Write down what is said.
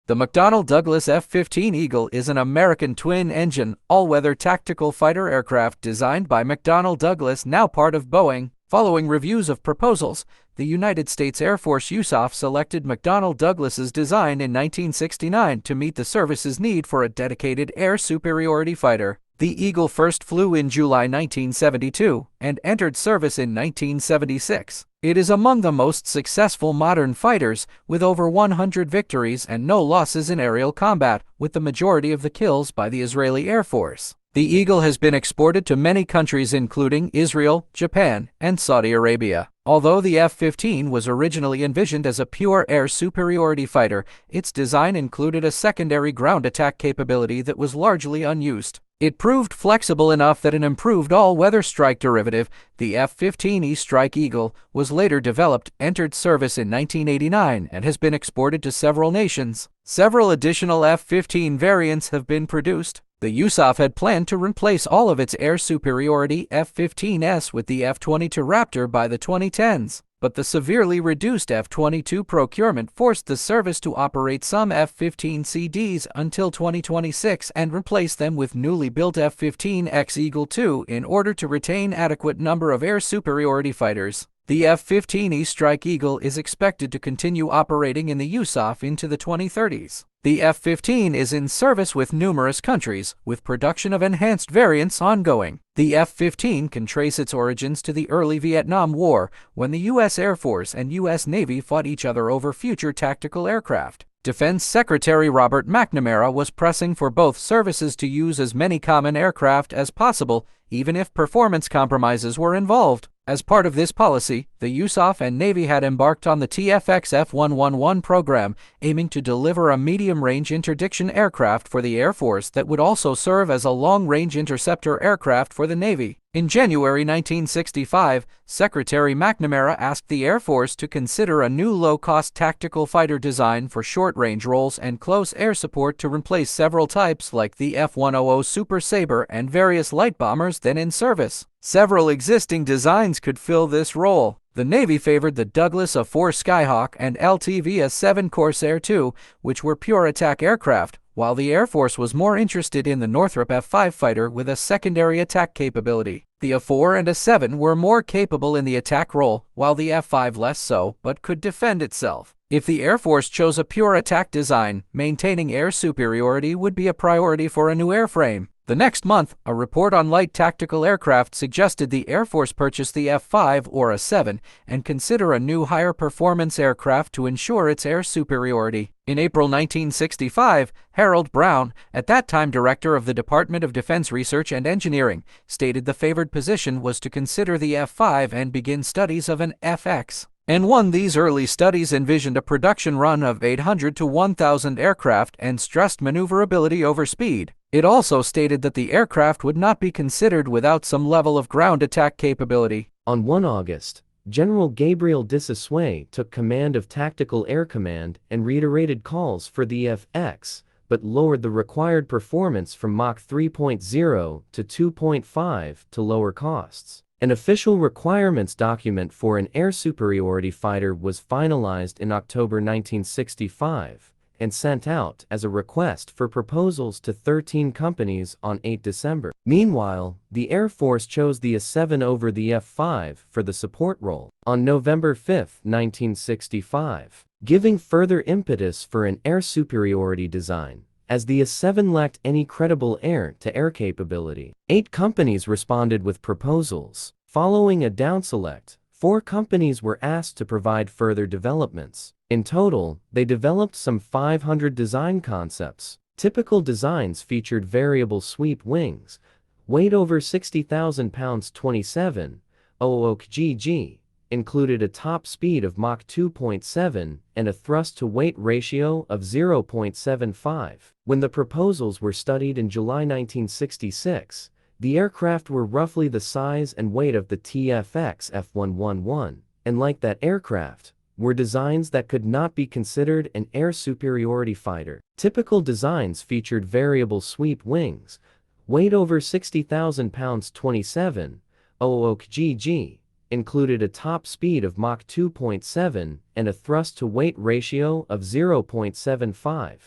The McDonnell Douglas F-15 Eagle is an American twin-engine, all-weather tactical fighter aircraft designed by McDonnell Douglas, now part of Boeing. Following reviews of proposals, the United States Air Force USAF selected McDonnell Douglas's design in 1969 to meet the service's need for a dedicated air superiority fighter. The Eagle first flew in July 1972 and entered service in 1976. It is among the most successful modern fighters, with over 100 victories and no losses in aerial combat, with the majority of the kills by the Israeli Air Force. The Eagle has been exported to many countries including Israel, Japan, and Saudi Arabia. Although the F-15 was originally envisioned as a pure air superiority fighter, its design included a secondary ground attack capability that was largely unused. It proved flexible enough that an improved all-weather strike derivative, the F-15E Strike Eagle, was later developed, entered service in 1989, and has been exported to several nations. Several additional F-15 variants have been produced. The USAF had planned to replace all of its air superiority F-15s with the F-22 Raptor by the 2010s. But the severely reduced F-22 procurement forced the service to operate some F-15CDs until 2026 and replace them with newly built F-15X Eagle II in order to retain adequate number of air superiority fighters. The F-15E Strike Eagle is expected to continue operating in the USAF into the 2030s. The F-15 is in service with numerous countries, with production of enhanced variants ongoing. The F-15 can trace its origins to the early Vietnam War, when the U.S. Air Force and U.S. Navy fought each other over future tactical aircraft. Defense Secretary Robert McNamara was pressing for both services to use as many common aircraft as possible, even if performance compromises were involved. As part of this policy, the USAF and Navy had embarked on the TFX F-111 program, aiming to deliver a medium-range interdiction aircraft for the Air Force that would also serve as a long-range interceptor aircraft for the Navy. In January 1965, Secretary McNamara asked the Air Force to consider a new low-cost tactical fighter design for short-range roles and close air support to replace several types like the F-100 Super Sabre and various light bombers then in service. Several existing designs could fill this role. The Navy favored the Douglas A-4 Skyhawk and LTV A-7 Corsair II, which were pure attack aircraft, while the Air Force was more interested in the Northrop F-5 fighter with a secondary attack capability. The A-4 and A-7 were more capable in the attack role, while the F-5 less so, but could defend itself. If the Air Force chose a pure attack design, maintaining air superiority would be a priority for a new airframe. The next month, a report on light tactical aircraft suggested the Air Force purchase the F-5 or A-7 and consider a new higher performance aircraft to ensure its air superiority. In April 1965, Harold Brown, at that time director of the Department of Defense Research and Engineering, stated the favored position was to consider the F-5 and begin studies of an FX. And these early studies envisioned a production run of 800 to 1,000 aircraft and stressed maneuverability over speed. It also stated that the aircraft would not be considered without some level of ground attack capability. On 1 August, General Gabriel Dissesway took command of Tactical Air Command and reiterated calls for the FX, but lowered the required performance from Mach 3.0 to 2.5 to lower costs. An official requirements document for an air superiority fighter was finalized in October 1965 and sent out as a request for proposals to 13 companies on 8 December. Meanwhile, the Air Force chose the A-7 over the F-5 for the support role on November 5, 1965, giving further impetus for an air superiority design, as the A-7 lacked any credible air-to-air capability. 8 companies responded with proposals. Following a downselect, 4 companies were asked to provide further developments. In total, they developed some 500 design concepts. Typical designs featured variable sweep wings, weight over 60,000 pounds 27, OOK-GG, included a top speed of Mach 2.7 and a thrust-to-weight ratio of 0.75. When the proposals were studied in July 1966, the aircraft were roughly the size and weight of the TFX F-111, and like that aircraft, were designs that could not be considered an air superiority fighter. Typical designs featured variable sweep wings, weight over 60,000 pounds 27, OOK-GG, included a top speed of Mach 2.7 and a thrust-to-weight ratio of 0.75.